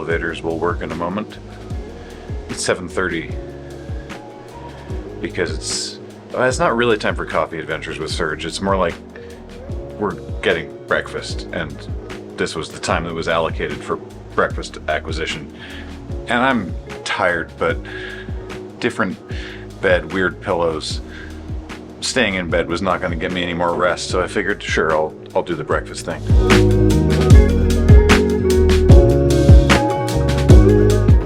elevators will work in a moment. It's 7:30 because it's not really time for coffee adventures with Serge. It's more like we're getting breakfast, and this was the time that was allocated for breakfast acquisition. And I'm tired, but different bed, weird pillows. Staying in bed was not going to get me any more rest, so I figured, sure, I'll do the breakfast thing.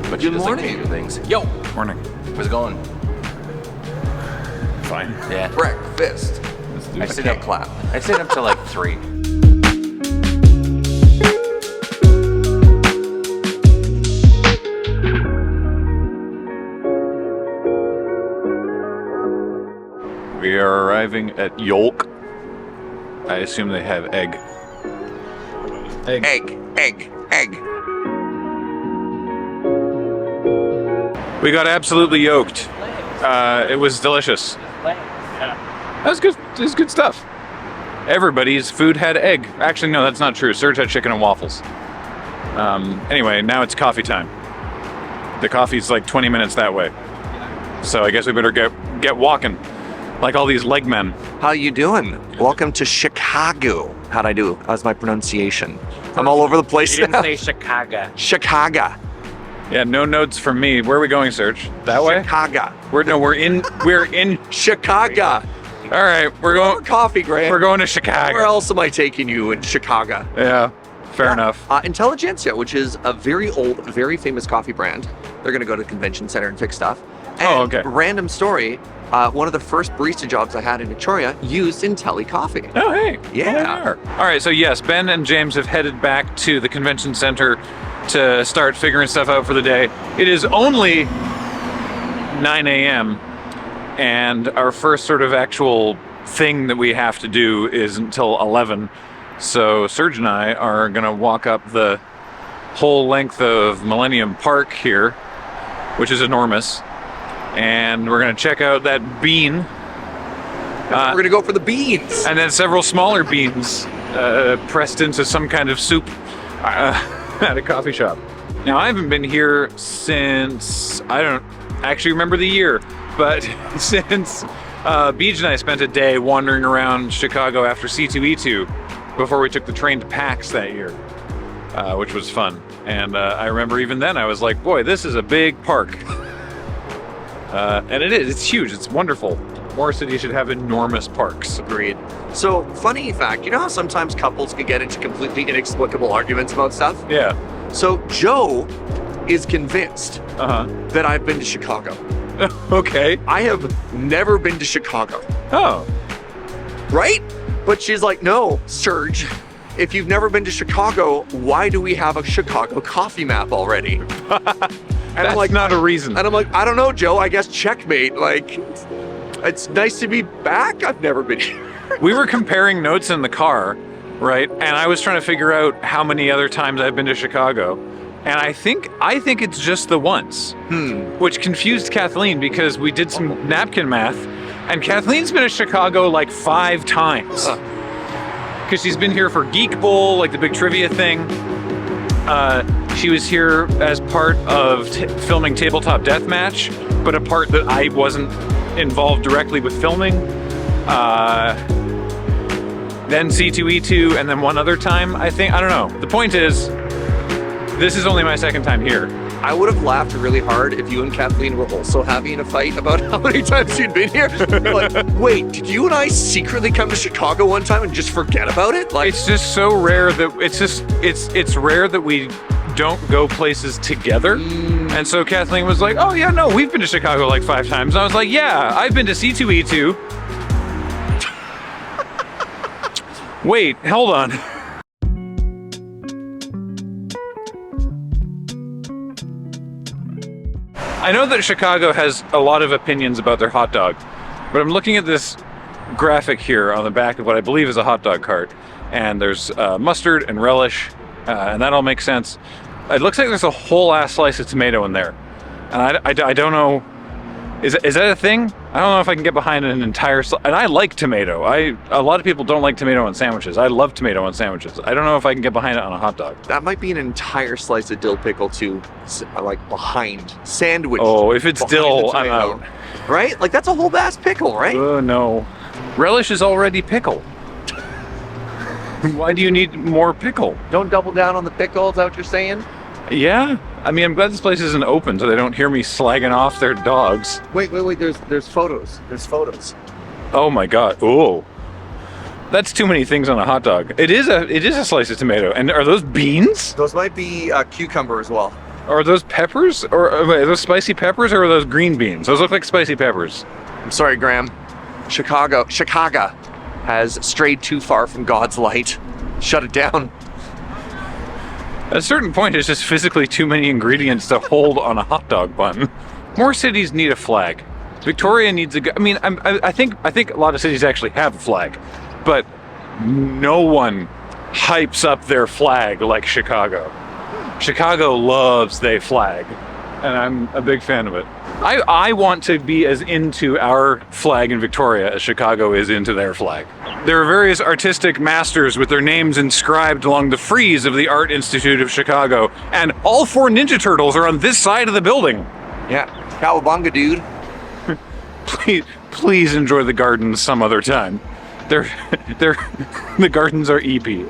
But good morning. Things. Yo. Morning. How's it going? Fine. Yeah. Breakfast. I stayed up clap. I stayed up till like 3. We are arriving at Yolk. I assume they have egg. Egg. We got absolutely yoked. It was delicious. That was good. It was good stuff. Everybody's food had egg. Actually, no, that's not true. Serge had chicken and waffles. Anyway, now it's coffee time. The coffee's like 20 minutes that way. So I guess we better get walking. Like all these leg men. How you doing? Welcome to Chicago. How'd I do? How's my pronunciation? I'm all over the place. You didn't say Chicago. Chicago. Yeah, no notes from me. Where are we going, Serge? That way? Chicago. We're in Chicago. All right, we're going coffee, Grant. We're going to Chicago. Where else am I taking you in Chicago? Yeah, fair enough. Intelligentsia, which is a very old, very famous coffee brand. They're going to go to the convention center and fix stuff. And Oh, okay. Random story, one of the first barista jobs I had in Victoria used Intelli coffee. Oh, hey. Yeah. Well, all right, so yes, Ben and James have headed back to the convention center to start figuring stuff out for the day. It is only 9 a.m. and our first sort of actual thing that we have to do is until 11. So Serge and I are gonna walk up the whole length of Millennium Park here, which is enormous. And we're gonna check out that bean. We're gonna go for the beans. And then several smaller beans pressed into some kind of soup at a coffee shop. Now, I haven't been here since, I don't actually remember the year, but since Beej and I spent a day wandering around Chicago after C2E2 before we took the train to PAX that year, which was fun. And I remember even then I was like, boy, this is a big park. And it is, it's huge, it's wonderful. More cities should have enormous parks. Agreed. So, funny fact, you know how sometimes couples can get into completely inexplicable arguments about stuff? Yeah. So, Joe is convinced that I've been to Chicago. Okay. I have never been to Chicago. Oh. Right? But she's like, no, Serge, if you've never been to Chicago, why do we have a Chicago coffee map already? And That's I'm like, not a reason. And I'm like, I don't know, Joe, I guess checkmate. Like, it's nice to be back. I've never been here. We were comparing notes in the car, right? And I was trying to figure out how many other times I've been to Chicago. And I think it's just the once. Which confused Kathleen because we did some napkin math. And Kathleen's been to Chicago like 5 times. Because she's been here for Geek Bowl, like the big trivia thing. She was here as part of filming Tabletop Deathmatch, but a part that I wasn't involved directly with filming. Then C2E2, and then one other time, I think. I don't know. The point is, this is only my second time here. I would have laughed really hard if you and Kathleen were also having a fight about how many times you'd been here. Like, wait, did you and I secretly come to Chicago one time and just forget about it? Like, It's just so rare that it's rare that we don't go places together. And so Kathleen was like, oh yeah, no, we've been to Chicago like 5 times. And I was like, yeah, I've been to C2E2. Wait, hold on. I know that Chicago has a lot of opinions about their hot dog, but I'm looking at this graphic here on the back of what I believe is a hot dog cart, and there's mustard and relish, and that all makes sense. It looks like there's a whole ass slice of tomato in there, and I don't know Is that a thing? I don't know if I can get behind an entire and I like tomato. A lot of people don't like tomato on sandwiches. I love tomato on sandwiches. I don't know if I can get behind it on a hot dog. That might be an entire slice of dill pickle too, like behind sandwich. Oh, if it's dill, I'm out. Right? Like that's a whole ass pickle, right? No. Relish is already pickle. Why do you need more pickle? Don't double down on the pickle, is that what you're saying? Yeah. I mean, I'm glad this place isn't open so they don't hear me slagging off their dogs. Wait. There's photos. There's photos. Oh my god. Oh. That's too many things on a hot dog. It is a slice of tomato. And are those beans? Those might be cucumber as well. Are those peppers? Or are those spicy peppers or are those green beans? Those look like spicy peppers. I'm sorry, Graham. Chicago has strayed too far from God's light. Shut it down. At a certain point, it's just physically too many ingredients to hold on a hot dog bun. More cities need a flag. Victoria needs a. I mean, I think a lot of cities actually have a flag, but no one hypes up their flag like Chicago. Chicago loves their flag, and I'm a big fan of it. I want to be as into our flag in Victoria as Chicago is into their flag. There are various artistic masters with their names inscribed along the frieze of the Art Institute of Chicago, and all 4 Ninja Turtles are on this side of the building. Yeah, cowabunga, dude. Please enjoy the gardens some other time. The gardens are EP.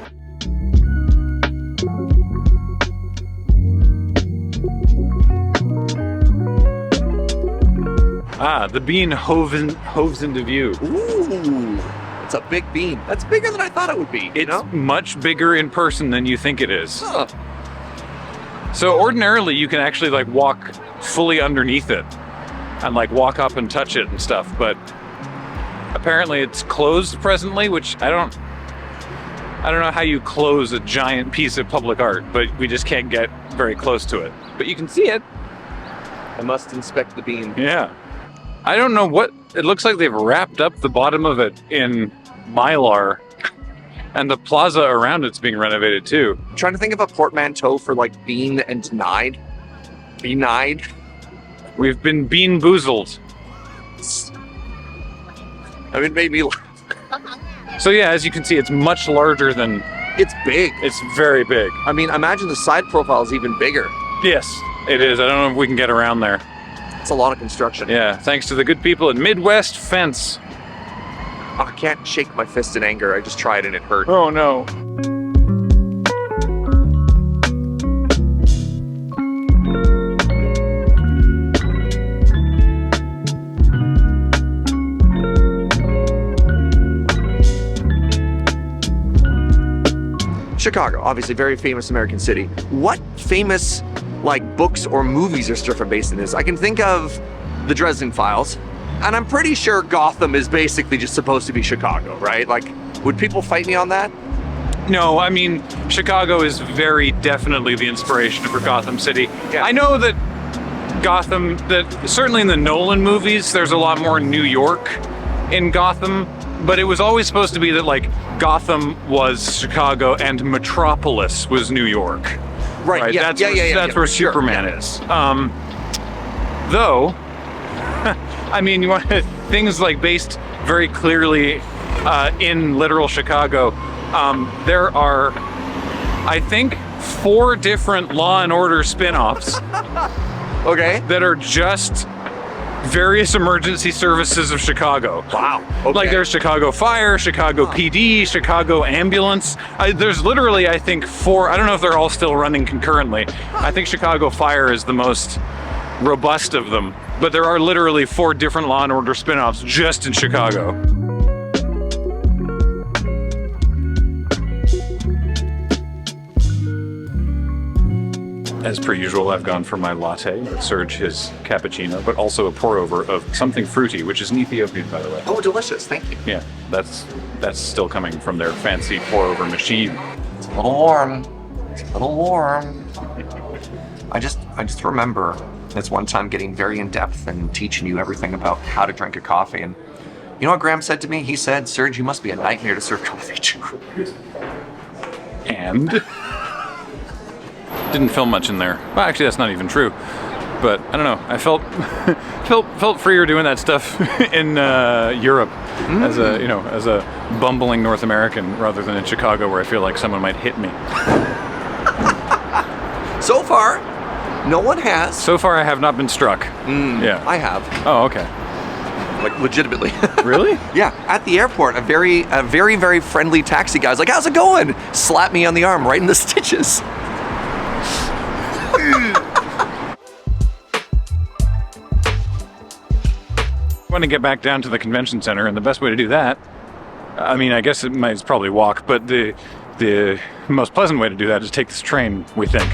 The bean hoves into view. Ooh, it's a big bean. That's bigger than I thought it would be. It's much bigger in person than you think it is. Huh. So ordinarily you can actually like walk fully underneath it and like walk up and touch it and stuff, but apparently it's closed presently, which I don't know how you close a giant piece of public art, but we just can't get very close to it. But you can see it. I must inspect the bean. Yeah. I don't know what, it looks like they've wrapped up the bottom of it in Mylar, and the plaza around it's being renovated too. I'm trying to think of a portmanteau for like bean and denied. Beanied. We've been bean-boozled. I mean, it made me So yeah, as you can see, it's much larger than... It's big. It's very big. I mean, imagine the side profile is even bigger. Yes, it is. I don't know if we can get around there. It's a lot of construction. Yeah, thanks to the good people at Midwest Fence. I can't shake my fist in anger. I just tried and it hurt. Oh no. Chicago, obviously very famous American city. What famous like books or movies or stuff are based in this? I can think of the Dresden Files, and I'm pretty sure Gotham is basically just supposed to be Chicago, right? Like, would people fight me on that? No, I mean, Chicago is very definitely the inspiration for Gotham City. Yeah. I know that Gotham, that certainly in the Nolan movies, there's a lot more New York in Gotham, but it was always supposed to be that like Gotham was Chicago and Metropolis was New York. Right. Yeah. That's where Sure, Superman is. Though, I mean, you want things like based very clearly in literal Chicago. There are, I think, 4 different Law and Order spin-offs. Okay. That are just various emergency services of Chicago. Wow. Okay. Like there's Chicago Fire, Chicago PD, Chicago Ambulance. There's literally, I think, 4. I don't know if they're all still running concurrently. I think Chicago Fire is the most robust of them. But there are literally 4 different Law and Order spin-offs just in Chicago. As per usual, I've gone for my latte, Serge his cappuccino, but also a pour-over of something fruity, which is an Ethiopian, by the way. Oh, delicious. Thank you. Yeah, that's still coming from their fancy pour-over machine. It's a little warm. It's a little warm. I just remember this one time getting very in-depth and teaching you everything about how to drink a coffee. And you know what Graham said to me? He said, Serge, you must be a nightmare to serve coffee to. And... didn't film much in there. Well, actually, that's not even true. But I don't know. I felt felt freer doing that stuff in Europe as a bumbling North American rather than in Chicago where I feel like someone might hit me. So far, no one has. So far, I have not been struck. Yeah, I have. Oh, okay. Like legitimately. Really? Yeah, at the airport, a very, very friendly taxi guy's like, "How's it going?" Slapped me on the arm right in the stitches. I want to get back down to the convention center, and the best way to do that, I mean, I guess it's probably walk, but the most pleasant way to do that is take this train, we think.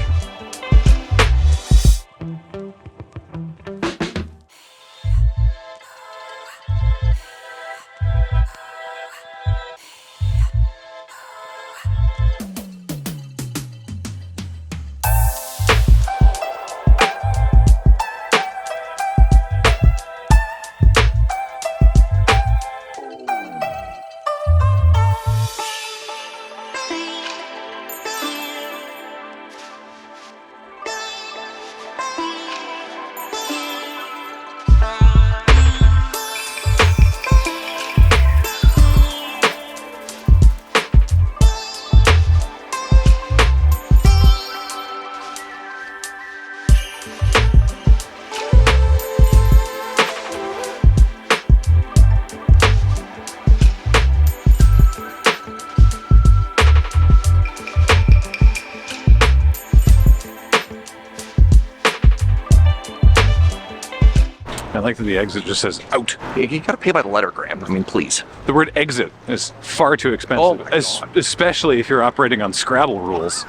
I like that the exit just says out. You gotta pay by the letter, Graham. I mean, please. The word exit is far too expensive, Oh my God. Especially if you're operating on Scrabble rules.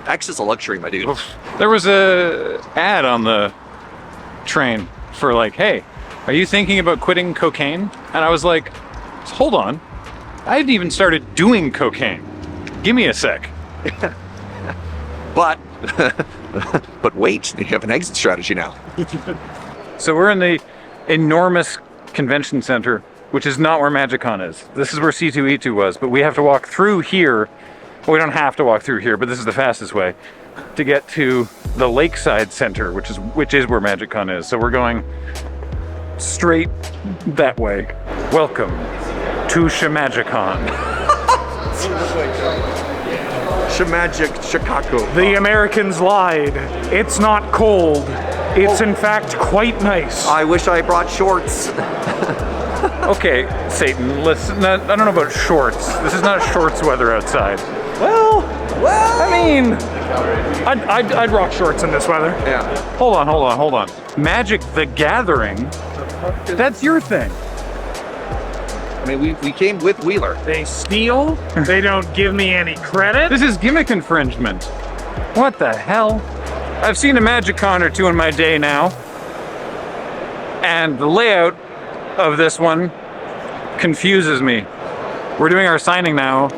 X is a luxury, my dude. There was a ad on the train for like, hey, are you thinking about quitting cocaine? And I was like, hold on. I hadn't even started doing cocaine. Give me a sec. But, but wait, you have an exit strategy now. So we're in the enormous convention center, which is not where MagicCon is. This is where C2E2 was, but we have to walk through here. Well, we don't have to walk through here, but this is the fastest way to get to the Lakeside Center, which is where MagicCon is. So we're going straight that way. Welcome to MagicCon. Magic Chicago. The Americans lied. It's not cold. It's in fact quite nice. I wish I brought shorts. Okay, Satan, listen, I don't know about shorts. This is not shorts weather outside. Well, I mean, I'd rock shorts in this weather. Yeah. Hold on. Magic the Gathering? That's your thing. I mean, we came with Wheeler. They steal. They don't give me any credit. This is gimmick infringement. What the hell? I've seen a MagicCon or two in my day now, and the layout of this one confuses me. We're doing our signing now.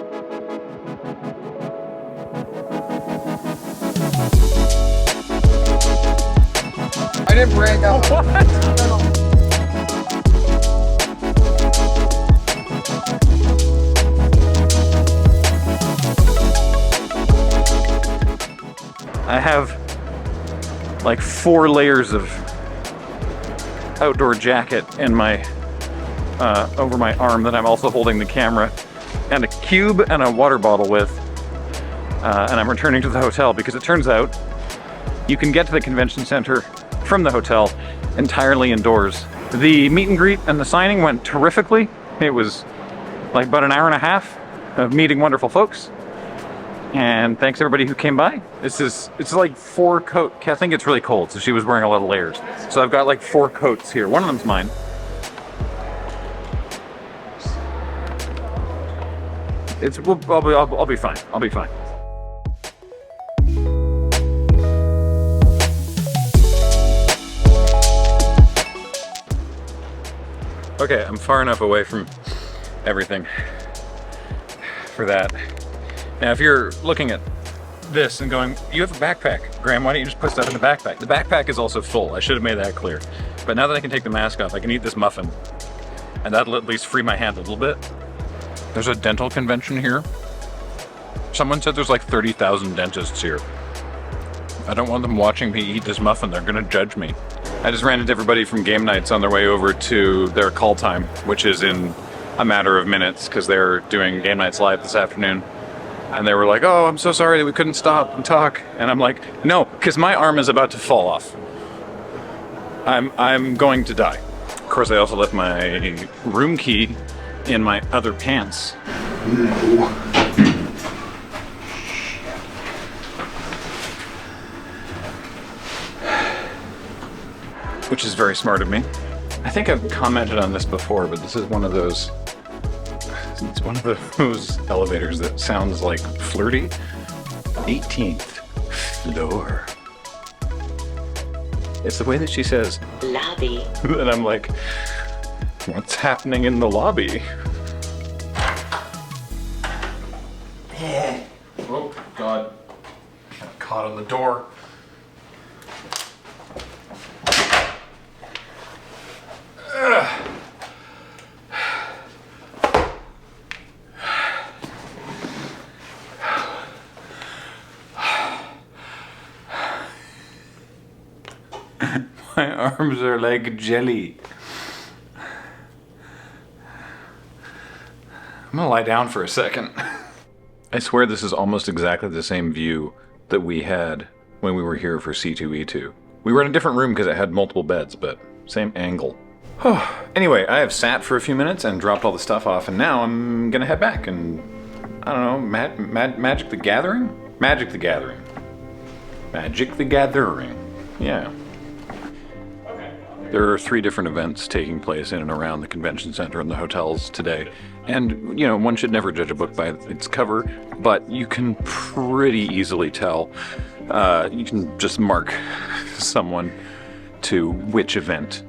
I didn't bring up. What? I have like 4 layers of outdoor jacket in my over my arm that I'm also holding the camera, and a cube and a water bottle with, and I'm returning to the hotel because it turns out you can get to the convention center from the hotel entirely indoors. The meet and greet and the signing went terrifically. It was like about an hour and a half of meeting wonderful folks. And thanks everybody who came by. It's like 4 coat. I think it's really cold, so she was wearing a lot of layers. So I've got like 4 coats here. One of them's mine. I'll be fine. I'll be fine. Okay, I'm far enough away from everything for that. Now, if you're looking at this and going, you have a backpack, Graham, why don't you just put stuff in the backpack? The backpack is also full. I should have made that clear. But now that I can take the mask off, I can eat this muffin. And that'll at least free my hand a little bit. There's a dental convention here. Someone said there's like 30,000 dentists here. I don't want them watching me eat this muffin. They're gonna judge me. I just ran into everybody from game nights on their way over to their call time, which is in a matter of minutes because they're doing game nights live this afternoon. And they were like, oh, I'm so sorry that we couldn't stop and talk. And I'm like, no, because my arm is about to fall off. I'm going to die. Of course, I also left my room key in my other pants. Which is very smart of me. I think I've commented on this before, but this is one of those. It's one of those elevators that sounds like flirty. 18th floor. It's the way that she says lobby. And I'm like, what's happening in the lobby? Oh, God. Got caught on the door. My arms are like jelly. I'm gonna lie down for a second. I swear this is almost exactly the same view that we had when we were here for C2E2. We were in a different room because it had multiple beds, but same angle. Anyway, I have sat for a few minutes and dropped all the stuff off, and now I'm gonna head back and, I don't know, Magic the Gathering? Magic the Gathering. Magic the Gathering. Yeah. There are 3 different events taking place in and around the convention center and the hotels today. And, you know, one should never judge a book by its cover, but you can pretty easily tell. You can just mark someone to which event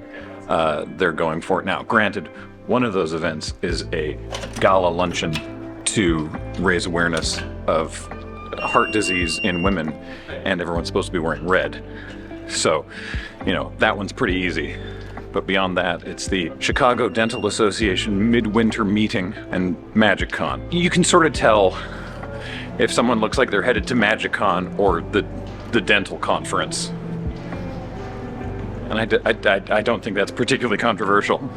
they're going for. Now, granted, one of those events is a gala luncheon to raise awareness of heart disease in women, and everyone's supposed to be wearing red. So, you know, that one's pretty easy. But beyond that, it's the Chicago Dental Association Midwinter Meeting and MagicCon. You can sort of tell if someone looks like they're headed to MagicCon or the dental conference. And I don't think that's particularly controversial.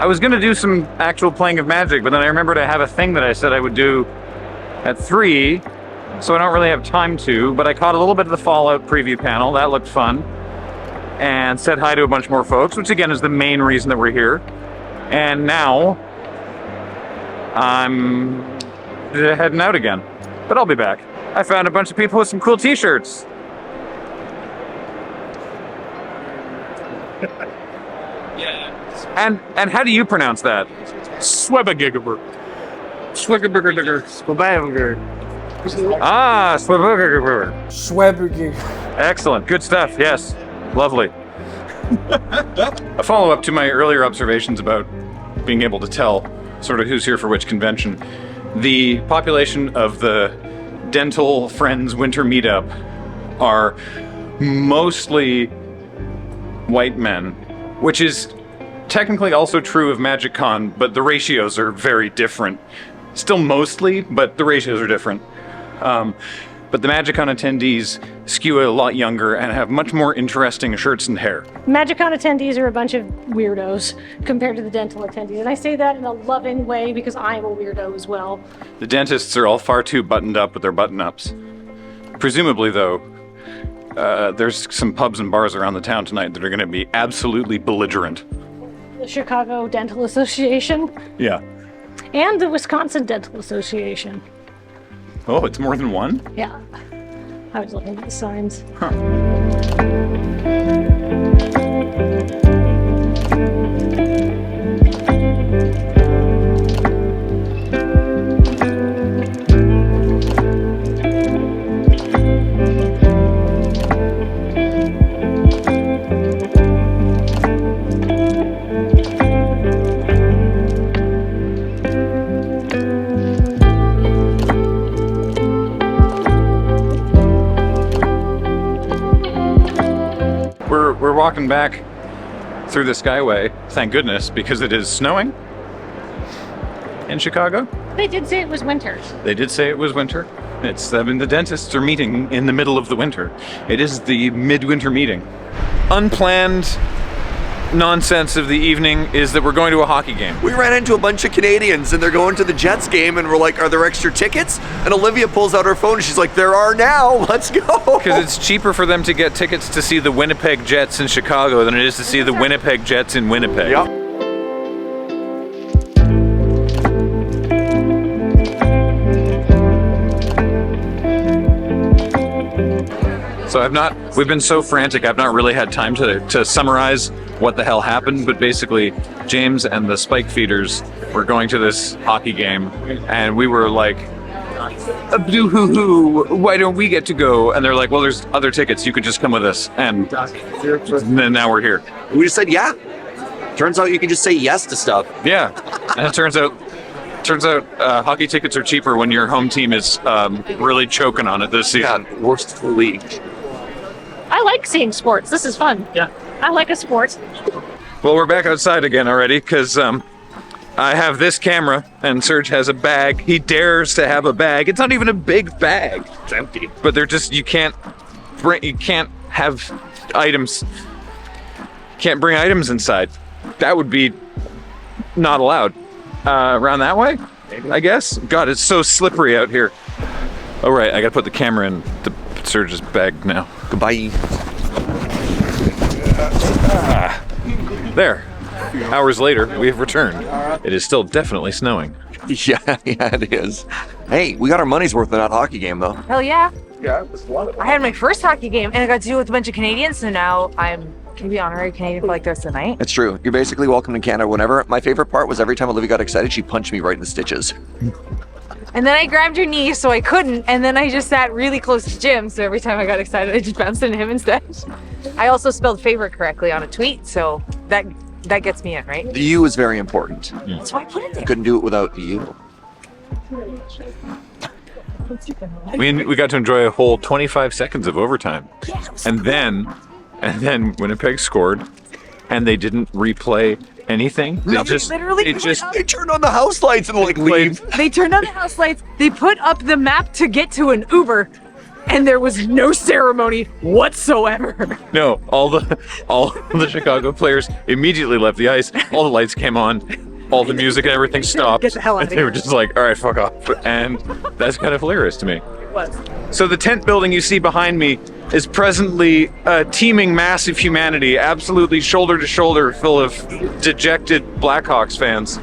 I was gonna do some actual playing of Magic, but then I remembered I have a thing that I said I would do at 3, so I don't really have time to, but I caught a little bit of the Fallout preview panel. That looked fun. And said hi to a bunch more folks, which again is the main reason that we're here. And now I'm heading out again, but I'll be back. I found a bunch of people with some cool t-shirts. And how do you pronounce that? Swebagigabert. Ah, Swebagigabert. Swebagig. Excellent, good stuff, yes. Lovely. A follow-up to my earlier observations about being able to tell sort of who's here for which convention. The population of the Dental Friends Winter Meetup are mostly white men, which is technically also true of MagicCon, but the ratios are very different. Still mostly, but the ratios are different. But the MagicCon attendees skew a lot younger and have much more interesting shirts and hair. MagicCon attendees are a bunch of weirdos compared to the dental attendees. And I say that in a loving way because I'm a weirdo as well. The dentists are all far too buttoned up with their button-ups. Presumably, though, there's some pubs and bars around the town tonight that are going to be absolutely belligerent. The Chicago Dental Association. Yeah. And the Wisconsin Dental Association. Oh, it's more than one? Yeah. I was looking at the signs. We're walking back through the Skyway, thank goodness, because it is snowing. in Chicago. They did say it was winter. They did say it was winter. The dentists are meeting in the middle of the winter. It is the midwinter meeting. Unplanned nonsense of the evening is that we're going to a hockey game. We ran into a bunch of Canadians and they're going to the Jets game and we're like, are there extra tickets? And Olivia pulls out her phone and she's like, there are now, let's go. Because it's cheaper for them to get tickets to see the Winnipeg Jets in Chicago than it is to see the Winnipeg Jets in Winnipeg. Yep. So we've been so frantic, I've not really had time to summarize what the hell happened, but basically James and the Spike Feeders were going to this hockey game, and we were like, boo-hoo-hoo, why don't we get to go? And they're like, well, there's other tickets, you could just come with us, and then now we're here. We just said, yeah. Turns out you can just say yes to stuff. Yeah, and it turns out hockey tickets are cheaper when your home team is really choking on it this season. Yeah, worst league. I like seeing sports. This is fun. Yeah. I like a sport. Well, we're back outside again already because I have this camera and Serge has a bag. He dares to have a bag. It's not even a big bag. It's empty. But they're just, you can't have items. Can't bring items inside. That would be not allowed. Around that way, I guess. God, it's so slippery out here. Oh right, I gotta put the camera in the Serge's bag now. Goodbye. There. Hours later, we have returned. It is still definitely snowing. Yeah, it is. Hey, we got our money's worth in that hockey game, though. Hell yeah. I had my first hockey game and I got to do it with a bunch of Canadians, so now I'm gonna be honorary Canadian for like the rest of the night. It's true. You're basically welcome to Canada whenever. My favorite part was every time Olivia got excited, she punched me right in the stitches. And then I grabbed her knee so I couldn't, and then I just sat really close to Jim, so every time I got excited I just bounced into him instead. I also spelled favorite correctly on a tweet, so that gets me in, right? The U is very important. That's why I put it there. Couldn't do it without the U. We got to enjoy a whole 25 seconds of overtime. And then Winnipeg scored, and they didn't replay anything. They They turned on the house lights and leave. They turned on the house lights, they put up the map to get to an Uber, and there was no ceremony whatsoever. No, all the Chicago players immediately left the ice. All the lights came on, all the music and everything stopped. Get the hell out of and they were just like, all right, fuck off. And that's kind of hilarious to me. It was. So the tent building you see behind me is presently a teeming mass of humanity, absolutely shoulder to shoulder, full of dejected Blackhawks fans.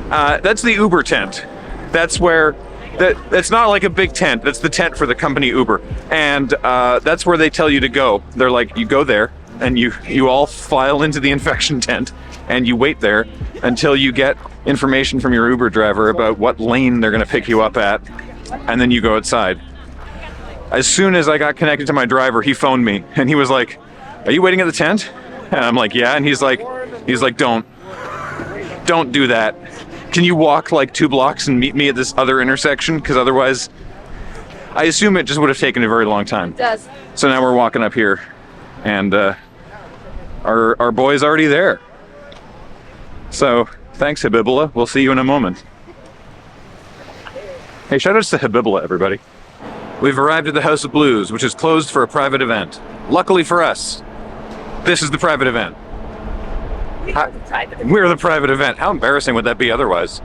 That's the Uber tent. That's where, that's not like a big tent. That's the tent for the company Uber. And that's where they tell you to go. They're like, you go there, and you all file into the infection tent, and you wait there until you get information from your Uber driver about what lane they're gonna pick you up at, and then you go outside. As soon as I got connected to my driver, he phoned me and he was like, are you waiting at the tent? And I'm like, yeah. And he's like, don't do that. Can you walk like 2 blocks and meet me at this other intersection? Because otherwise, I assume it just would have taken a very long time. It does. So now we're walking up here, and our boy's already there. So thanks, Habibullah. We'll see you in a moment. Hey, shout outs to Habibullah, everybody. We've arrived at the House of Blues, which is closed for a private event. Luckily for us, this is the private event. We're the private event. How embarrassing would that be otherwise?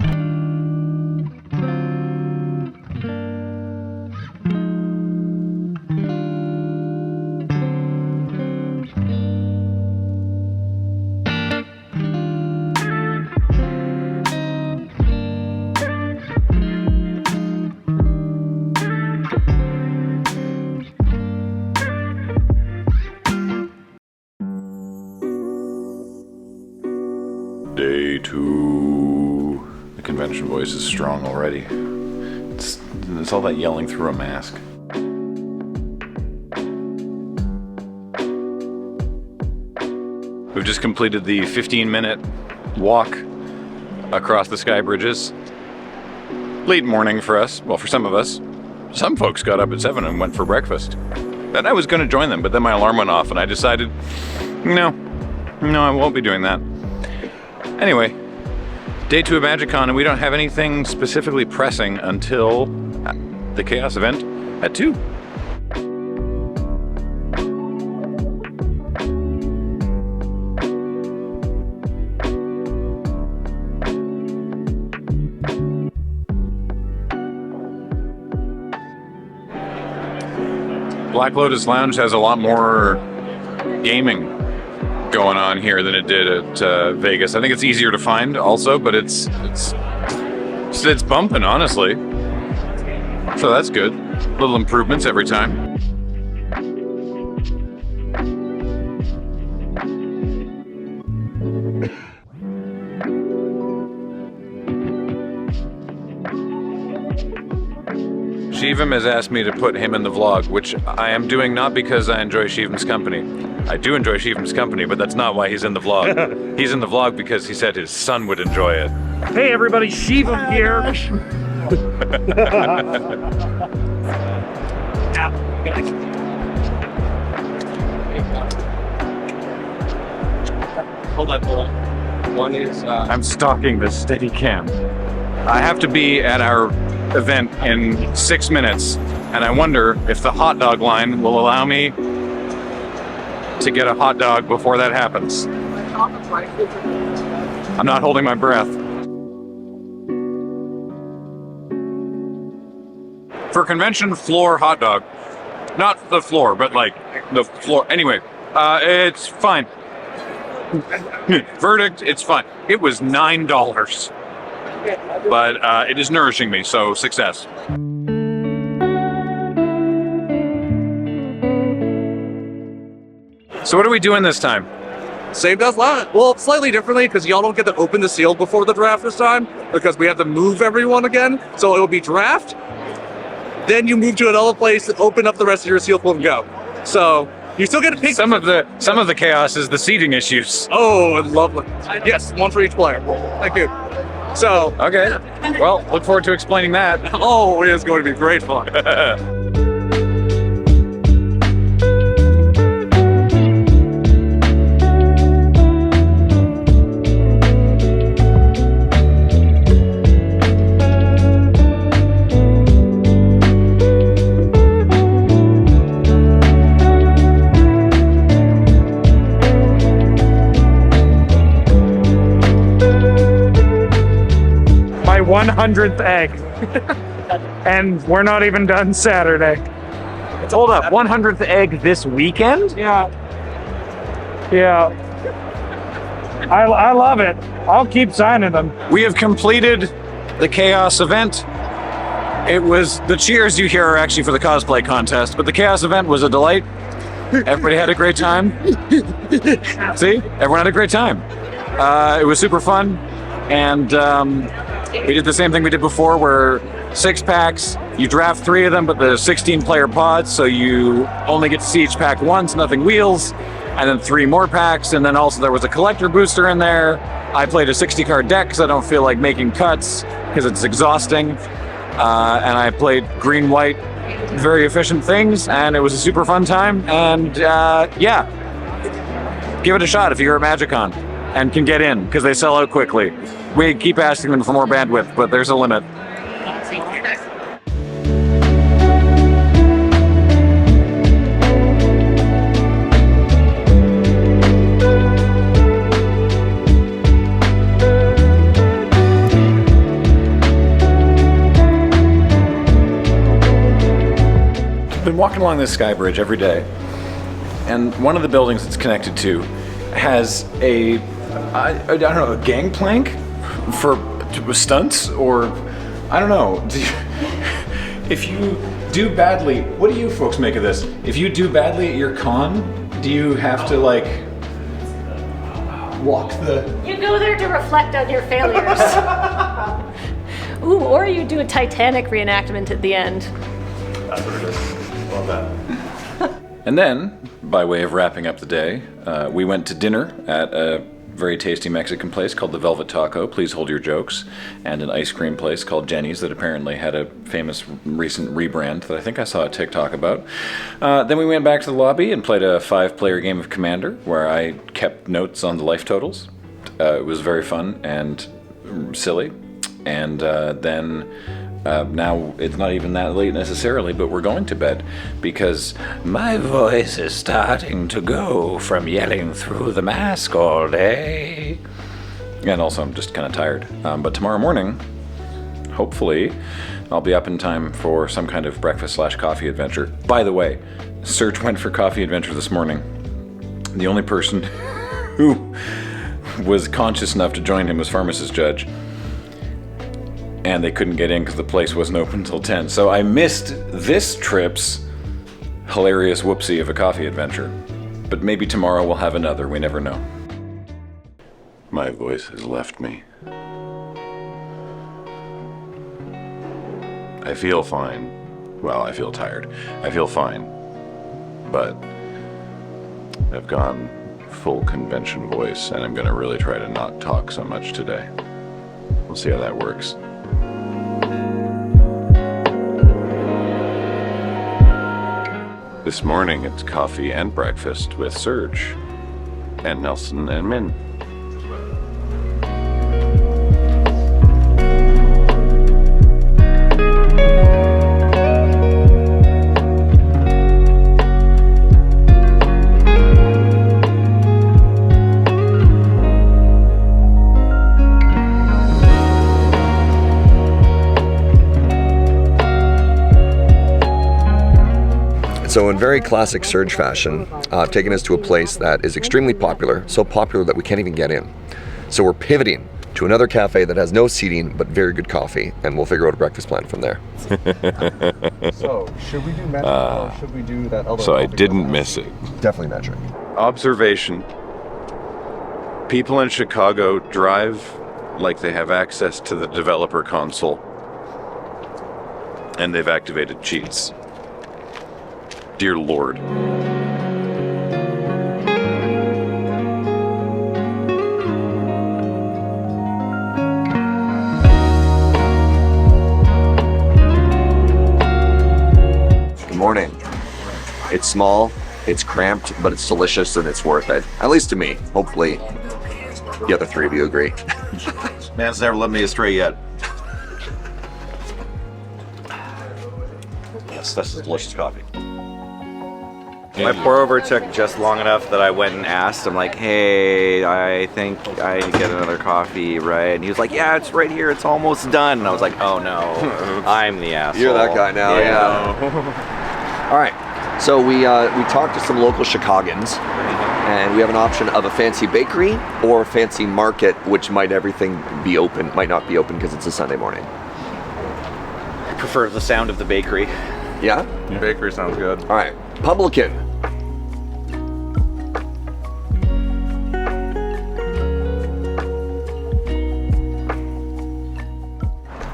Day 2. The convention voice is strong already. It's all that yelling through a mask. We've just completed the 15-minute walk across the sky bridges. Late morning for us. Well, for some of us. Some folks got up at 7 and went for breakfast. And I was going to join them, but then my alarm went off and I decided, no, I won't be doing that. Anyway, Day 2 of MagicCon, and we don't have anything specifically pressing until the Chaos event at 2. Black Lotus Lounge has a lot more gaming going on here than it did at Vegas. I think it's easier to find also, but it's bumping, honestly. So that's good. Little improvements every time. Shivam has asked me to put him in the vlog, which I am doing not because I enjoy Shivam's company. I do enjoy Shivam's company, but that's not why he's in the vlog. He's in the vlog because he said his son would enjoy it. Hey everybody, Shivam here. Hold on. One is, I'm stalking the Steadicam. I have to be at our event in 6 minutes, and I wonder if the hot dog line will allow me to get a hot dog before that happens. I'm not holding my breath. For convention floor hot dog, not the floor, but like the floor. Anyway, it's fine. Verdict, it's fine. It was $9. But it is nourishing me, so success. So what are we doing this time? Saved us last. Well, slightly differently because y'all don't get to open the seal before the draft this time because we have to move everyone again. So it will be draft, then you move to another place, open up the rest of your seal pool and go. So you still get to pick. Some of the chaos is the seating issues. Oh, lovely. Yes, one for each player. Thank you. So Okay. Well, look forward to explaining that. oh, it is going to be great fun. My 100th egg. And we're not even done Saturday. Hold up, 100th egg this weekend? Yeah. Yeah. I love it. I'll keep signing them. We have completed the Chaos event. It was, the cheers you hear are actually for the cosplay contest, but the Chaos event was a delight. Everybody had a great time. See? Everyone had a great time. It was super fun, and we did the same thing we did before, where 6 packs, you draft 3 of them, but the 16-player pods, so you only get to see each pack once, nothing wheels, and then 3 more packs, and then also there was a collector booster in there. I played a 60-card deck because I don't feel like making cuts, because it's exhausting, and I played green-white, very efficient things, and it was a super fun time, and yeah, give it a shot if you're at MagicCon and can get in, because they sell out quickly. We keep asking them for more bandwidth, but there's a limit. I've been walking along this sky bridge every day, and one of the buildings it's connected to has a, I don't know, a gangplank for stunts, or I don't know. If you do badly, what do you folks make of this? If you do badly at your con, do you have to like walk the... You go there to reflect on your failures. Ooh, or you do a Titanic reenactment at the end. That's what it is. Love that. And then, by way of wrapping up the day, we went to dinner at a very tasty Mexican place called the Velvet Taco, please hold your jokes, and an ice cream place called Jenny's that apparently had a famous recent rebrand that I think I saw a TikTok about. Then we went back to the lobby and played a 5-player game of Commander where I kept notes on the life totals. It was very fun and silly. And then now it's not even that late necessarily, but we're going to bed because my voice is starting to go from yelling through the mask all day. And also I'm just kind of tired. But tomorrow morning, hopefully, I'll be up in time for some kind of breakfast/coffee adventure. By the way, Serge went for coffee adventure this morning. The only person who was conscious enough to join him was Pharmacist Judge. And they couldn't get in because the place wasn't open until 10. So I missed this trip's hilarious whoopsie of a coffee adventure. But maybe tomorrow we'll have another, we never know. My voice has left me. I feel fine. Well, I feel tired. I feel fine. But I've gone full convention voice, and I'm gonna really try to not talk so much today. We'll see how that works. This morning it's coffee and breakfast with Serge and Nelson and Min. So in very classic Serge fashion, I've taken us to a place that is extremely popular, so popular that we can't even get in. So we're pivoting to another cafe that has no seating, but very good coffee, and we'll figure out a breakfast plan from there. So, should we do metric or should we do that other? So I didn't miss it. Definitely metric. Observation. People in Chicago drive like they have access to the developer console, and they've activated cheats. Dear Lord. Good morning. It's small, it's cramped, but it's delicious and it's worth it. At least to me. Hopefully the other three of you agree. Man's never led me astray yet. Yes, this is delicious coffee. My pour over took just long enough that I went and asked him, like, hey, I think I get another coffee, right? And he was like, yeah, it's right here, it's almost done. And I was like, oh no, I'm the asshole. You're that guy now, yeah. All right, so we talked to some local Chicagoans, and we have an option of a fancy bakery or a fancy market, which might not be open because it's a Sunday morning. I prefer the sound of the bakery. Yeah? Bakery sounds good. All right, Publican.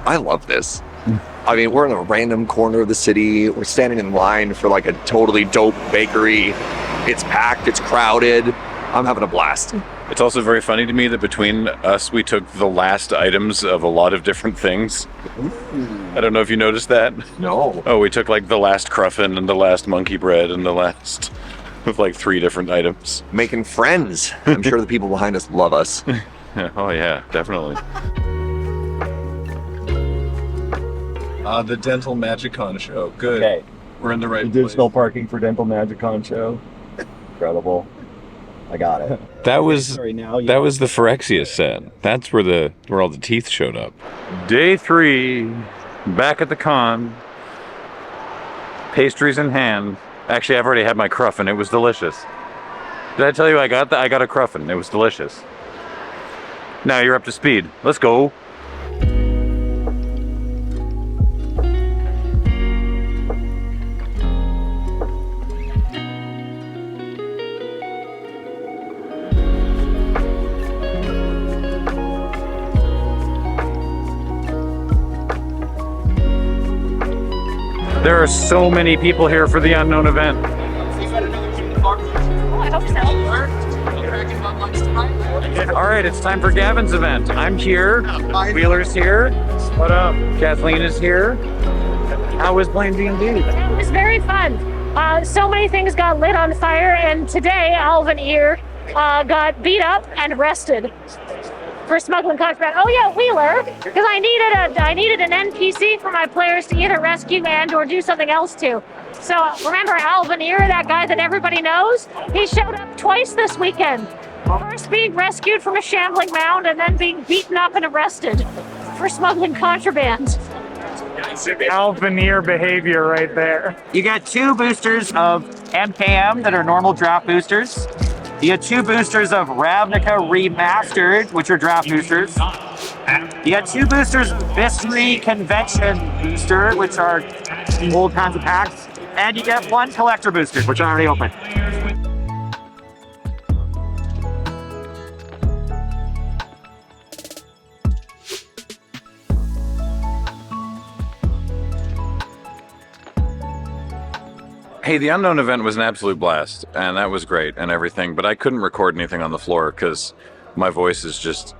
I love this. I mean, we're in a random corner of the city. We're standing in line for like a totally dope bakery. It's packed, it's crowded. I'm having a blast. It's also very funny to me that between us, we took the last items of a lot of different things. I don't know if you noticed that. No. Oh, we took like the last cruffin and the last monkey bread and the last of like 3 different items. Making friends. I'm sure the people behind us love us. Oh yeah, definitely. The Dental MagicCon show. Good. Okay. We're in the right place. Additional parking for Dental MagicCon show. Incredible. I got it. That was Sorry, now you- that was the Phyrexia set. That's where all the teeth showed up. Day 3, back at the con. Pastries in hand. Actually, I've already had my cruffin. It was delicious. Did I tell you I got a cruffin? It was delicious. Now you're up to speed. Let's go. There are so many people here for the unknown event. All right, it's time for Gavin's event. I'm here. Wheeler's here. What up? Kathleen is here. How was playing D&D? It was very fun. So many things got lit on fire, and today Alvin here got beat up and arrested for smuggling contraband. Oh yeah, Wheeler, because I needed an NPC for my players to either rescue and or do something else to. So remember Alvanir, that guy that everybody knows? He showed up twice this weekend. First being rescued from a shambling mound and then being beaten up and arrested for smuggling contraband. Alvanir behavior right there. You got 2 boosters of MKM that are normal draft boosters. You got 2 boosters of Ravnica Remastered, which are draft boosters. You got 2 boosters of Mystery Convention Booster, which are old kinds of packs. And you get 1 collector booster, which I already opened. Hey, the Unknown event was an absolute blast, and that was great and everything, but I couldn't record anything on the floor because my voice is just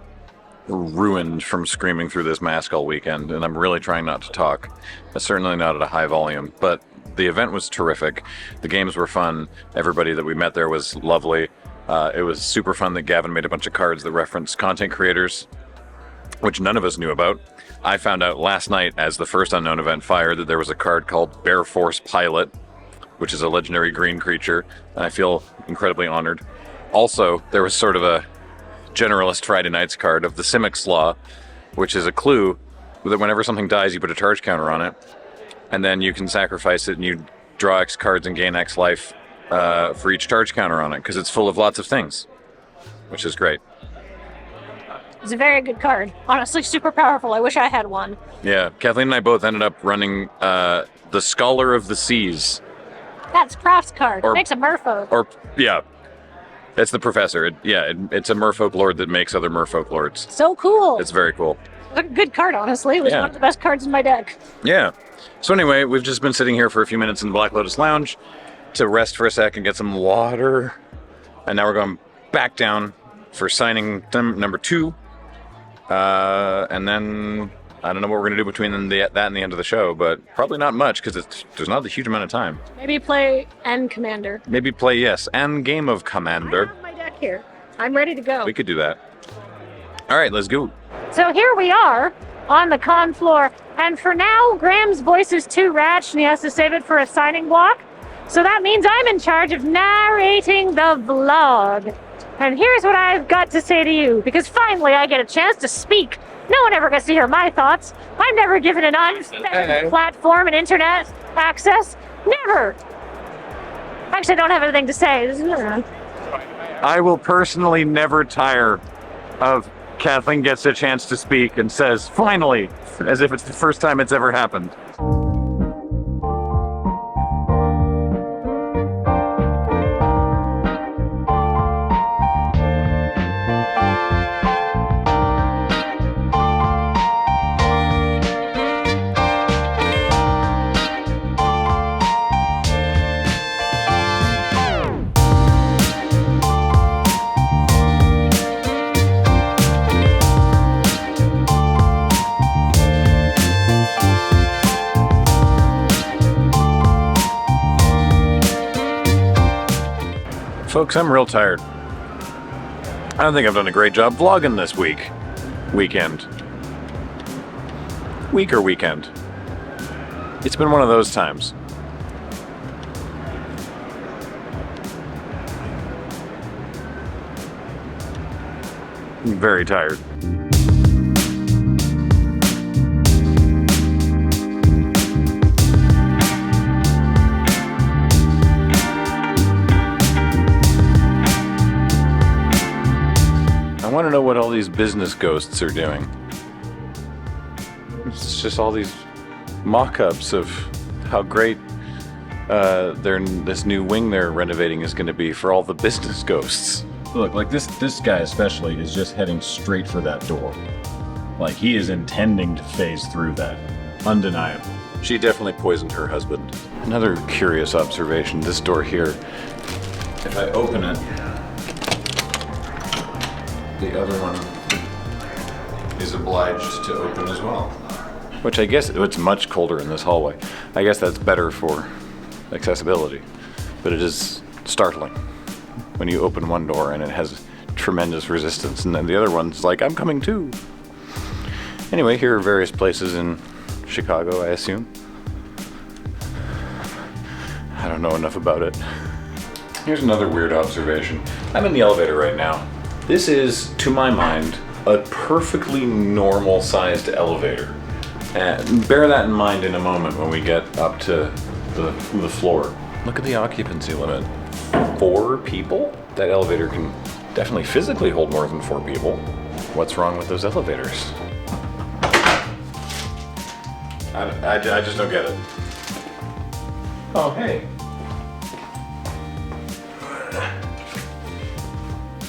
ruined from screaming through this mask all weekend, and I'm really trying not to talk. Certainly not at a high volume, but the event was terrific. The games were fun. Everybody that we met there was lovely. It was super fun that Gavin made a bunch of cards that referenced content creators, which none of us knew about. I found out last night as the first Unknown event fired that there was a card called Bear Force Pilot, which is a legendary green creature, and I feel incredibly honored. Also, there was sort of a generalist Friday Nights card of the Simic Law, which is a clue that whenever something dies, you put a charge counter on it, and then you can sacrifice it and you draw X cards and gain X life for each charge counter on it, because it's full of lots of things, which is great. It's a very good card. Honestly, super powerful. I wish I had one. Yeah, Kathleen and I both ended up running the Scholar of the Seas. That's Proft's card. Makes a merfolk. Or, yeah. It's the professor. It's a merfolk lord that makes other merfolk lords. So cool. It's very cool. It's a good card, honestly. It was one of the best cards in my deck. Yeah. So anyway, we've just been sitting here for a few minutes in the Black Lotus Lounge to rest for a sec and get some water. And now we're going back down for signing number 2. And then I don't know what we're going to do between that and the end of the show, but probably not much because there's not a huge amount of time. Maybe play End Commander. Maybe play, yes, and Game of Commander. I have my deck here. I'm ready to go. We could do that. All right, let's go. So here we are on the con floor, and for now, Graham's voice is too ratchet and he has to save it for a signing block. So that means I'm in charge of narrating the vlog. And here's what I've got to say to you, because finally I get a chance to speak. No one ever gets to hear my thoughts. I'm never given an unfettered platform and internet access. Never. Actually, I don't have anything to say. I will personally never tire of Kathleen gets a chance to speak and says, finally, as if it's the first time it's ever happened. Folks, I'm real tired. I don't think I've done a great job vlogging this weekend. Week or weekend. It's been one of those times. I'm very tired. I want to know what all these business ghosts are doing. It's just all these mock-ups of how great this new wing they're renovating is going to be for all the business ghosts. Look, like this guy especially is just heading straight for that door. Like he is intending to phase through that. Undeniable. She definitely poisoned her husband. Another curious observation, this door here, if I open it, the other one is obliged to open as well. Which I guess, it's much colder in this hallway. I guess that's better for accessibility. But it is startling when you open one door and it has tremendous resistance, and then the other one's like, I'm coming too. Anyway, here are various places in Chicago, I assume. I don't know enough about it. Here's another weird observation. I'm in the elevator right now. This is, to my mind, a perfectly normal sized elevator. And bear that in mind in a moment when we get up to the floor. Look at the occupancy limit. 4 people? That elevator can definitely physically hold more than 4 people. What's wrong with those elevators? I just don't get it. Oh, hey.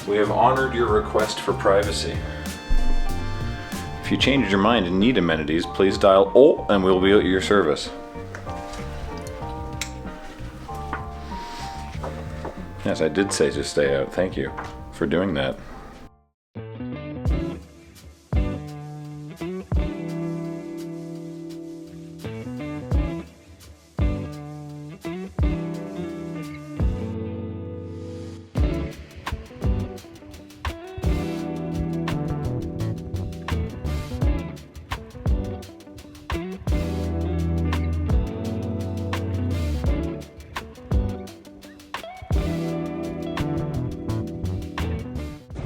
We have honored your request for privacy. If you changed your mind and need amenities, please dial O and we'll be at your service. Yes, I did say to stay out. Thank you for doing that.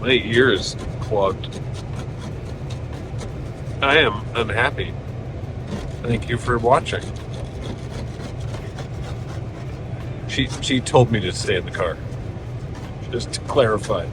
My ear is clogged. I am unhappy. Thank you for watching. She told me to stay in the car. Just to clarify.